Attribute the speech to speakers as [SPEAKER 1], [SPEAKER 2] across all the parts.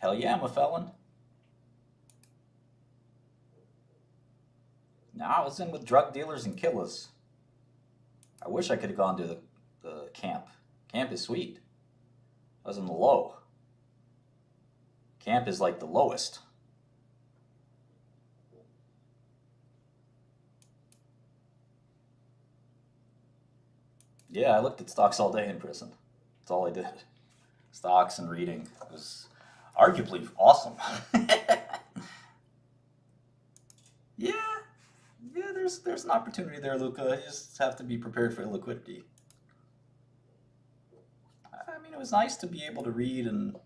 [SPEAKER 1] Hell yeah, I'm a felon. No, I was in with drug dealers and killers. I wish I could have gone to the camp. Camp is sweet. I was in the low. Camp is like the lowest. Yeah, I looked at stocks all day in prison. That's all I did. Stocks and reading. It was arguably awesome. Yeah, yeah. There's an opportunity there, Luca. You just have to be prepared for liquidity. I mean, it was nice to be able to read and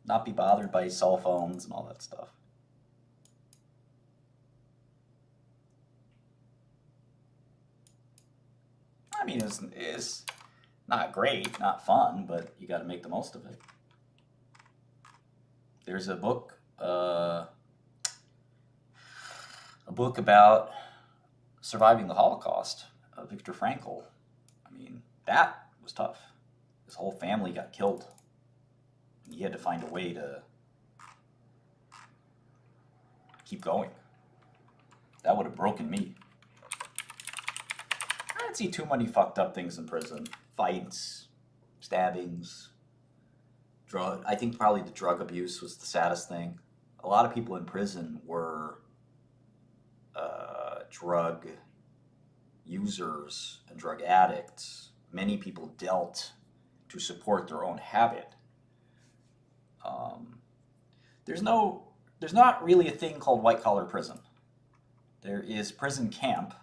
[SPEAKER 1] not be bothered by cell phones and all that stuff. I mean, it's not great, not fun, but you got to make the most of it. There's a book about surviving the Holocaust, Viktor Frankl. I mean, that was tough. His whole family got killed, and he had to find a way to keep going. That would have broken me. I didn't see too many fucked up things in prison. Fights, stabbings, drug. I think probably the drug abuse was the saddest thing. A lot of people in prison were drug users and drug addicts. Many people dealt to support their own habit. Um, there's no, there's not really a thing called white collar prison. There is prison camp.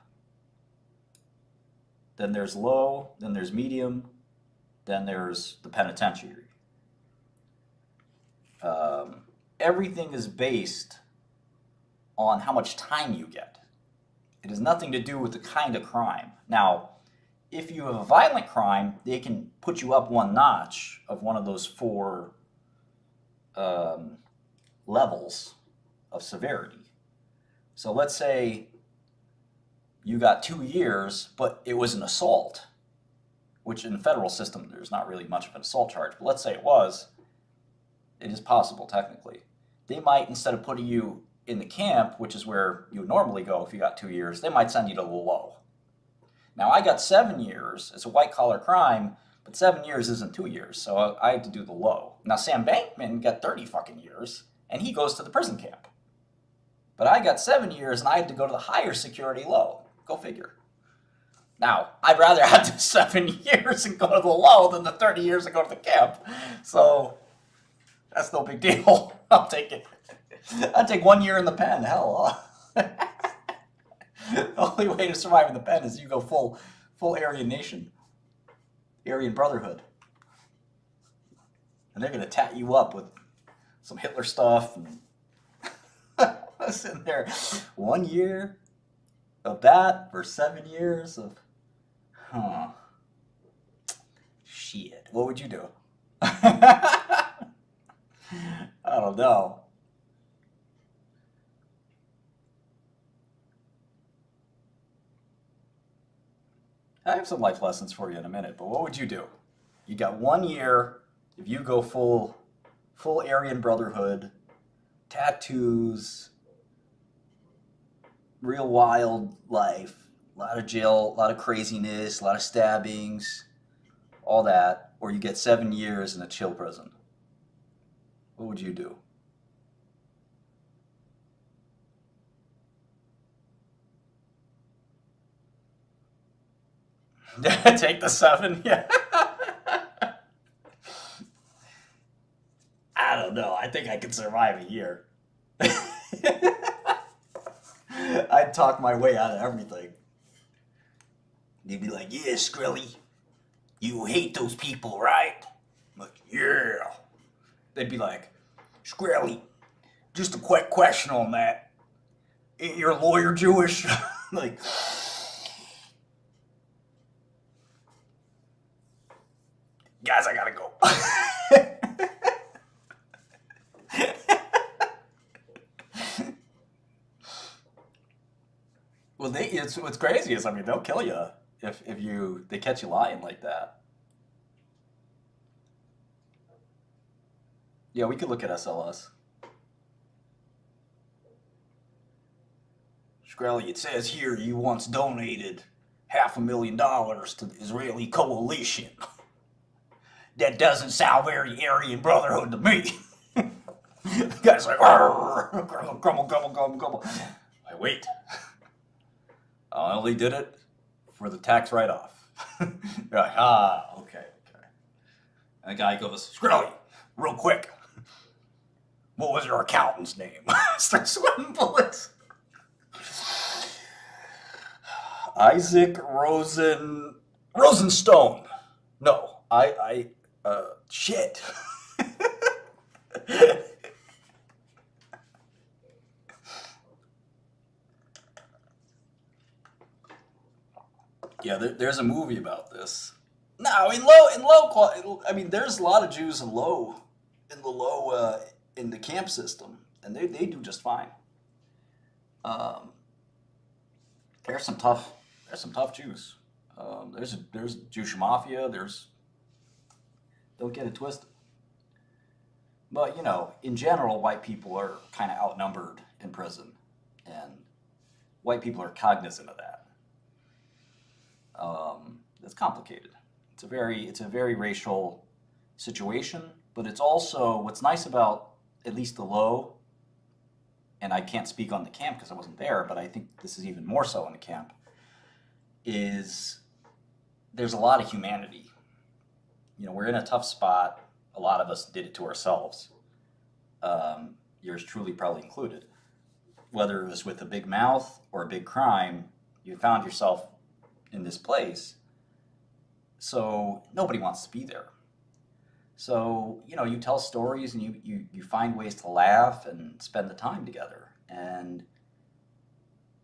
[SPEAKER 1] Then there's low. Then there's medium. Then there's the penitentiary. Um, Everything is based on how much time you get. It has nothing to do with the kind of crime. Now, if you have a violent crime, they can put you up one notch of one of those four um, levels of severity. So let's say you got 2 years, but it was an assault, which in the federal system, there's not really much of an assault charge. But let's say it was, it is possible technically. They might, instead of putting you in the camp, which is where you would normally go if you got 2 years, they might send you to the low. Now, I got 7 years. It's a white collar crime, but 7 years isn't 2 years, so I had to do the low. Now, Sam Bankman got 30 fucking years, and he goes to the prison camp. But I got 7 years, and I had to go to the higher security low. Go figure. Now, I'd rather have the 7 years and go to the low than the 30 years and go to the camp. So that's no big deal. I'll take it. I'd take 1 year in the pen. Hell, the only way to survive in the pen is you go full Aryan nation, Aryan Brotherhood, and they're gonna tat you up with some Hitler stuff. And sitting there, 1 year of that for 7 years of, huh? Shit. What would you do? I don't know. I have some life lessons for you in a minute, but what would you do? You got 1 year. If you go full Aryan Brotherhood, tattoos, real wild life, a lot of jail, a lot of craziness, a lot of stabbings, all that, or you get 7 years in a chill prison. What would you do? Take the seven? Yeah. I don't know. I think I could survive a year. I'd talk my way out of everything. They'd be like, yeah, Shkreli, you hate those people, right? I'm like, yeah. They'd be like, Shkreli, just a quick question on that. Ain't your lawyer Jewish? Like, guys, I gotta go. Well, it's what's crazy is, I mean, they'll kill you if they catch you lying like that. Yeah, we could look at SLS. Shkreli, it says here you once donated $500,000 to the Israeli coalition. That doesn't sound very Aryan Brotherhood to me. The guy's like, grumble, grumble, grumble, grumble, grumble. I wait. I only did it for the tax write-off. You're like, okay, okay. And the guy goes, Shkreli, real quick. What was your accountant's name? Start sweating bullets. Isaac Rosenstone. No, shit. Yeah, there's a movie about this. No, I mean, there's a lot of Jews in the camp system, and they do just fine. Um, there's some tough Jews. There's Jewish mafia. Don't get it twisted. But in general, white people are kind of outnumbered in prison, and white people are cognizant of that. It's complicated. It's a very racial situation, but it's also what's nice about at least the low. And I can't speak on the camp because I wasn't there, but I think this is even more so in the camp. Is there's a lot of humanity. We're in a tough spot. A lot of us did it to ourselves. Yours truly probably included. Whether it was with a big mouth or a big crime, you found yourself in this place. So nobody wants to be there. So, you tell stories and you find ways to laugh and spend the time together. And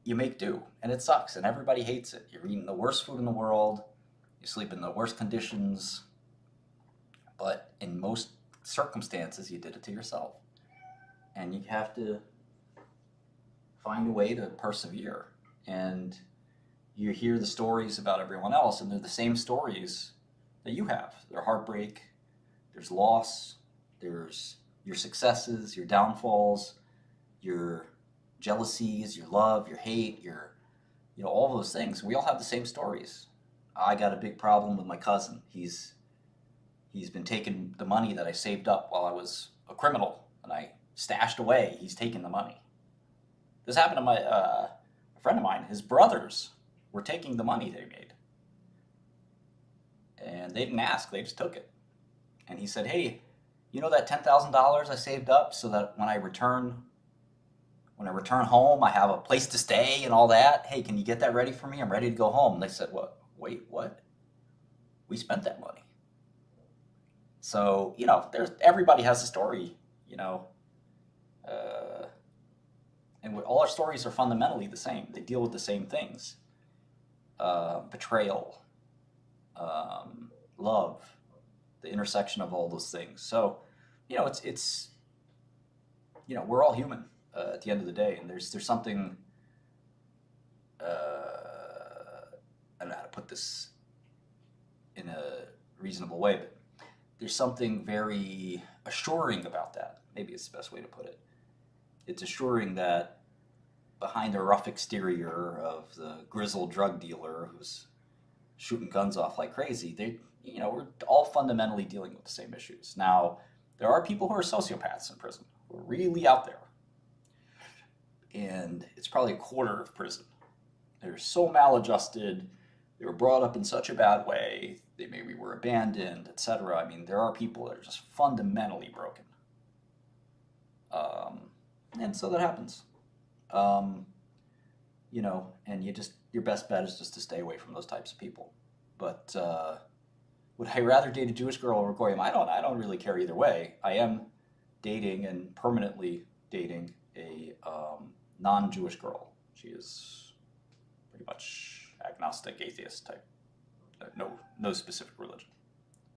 [SPEAKER 1] you make do. And it sucks. And everybody hates it. You're eating the worst food in the world. You sleep in the worst conditions. But in most circumstances, you did it to yourself. And you have to find a way to persevere. And you hear the stories about everyone else, and they're the same stories that you have. They're heartbreak, there's loss, there's your successes, your downfalls, your jealousies, your love, your hate, all those things. We all have the same stories. I got a big problem with my cousin. He's been taking the money that I saved up while I was a criminal, and I stashed away. He's taking the money. This happened to a friend of mine. His brothers were taking the money they made. And they didn't ask, they just took it. And he said, hey, that $10,000 I saved up so that when I return home, I have a place to stay and all that. Hey, can you get that ready for me? I'm ready to go home. And they said, what? Wait, what? We spent that money. So, everybody has a story, and all our stories are fundamentally the same. They deal with the same things. Betrayal, love, the intersection of all those things. So, it's we're all human at the end of the day, and there's something. I don't know how to put this in a reasonable way, but there's something very assuring about that. Maybe it's the best way to put it. It's assuring that behind the rough exterior of the grizzled drug dealer who's shooting guns off like crazy, we're all fundamentally dealing with the same issues. Now, there are people who are sociopaths in prison, who are really out there. And it's probably a quarter of prison. They're so maladjusted, they were brought up in such a bad way, they maybe were abandoned, etc. I mean, there are people that are just fundamentally broken. And so that happens. And your best bet is just to stay away from those types of people. But would I rather date a Jewish girl over Goyim? I don't really care either way. I am dating and permanently dating a non-Jewish girl. She is pretty much agnostic, atheist type. No specific religion.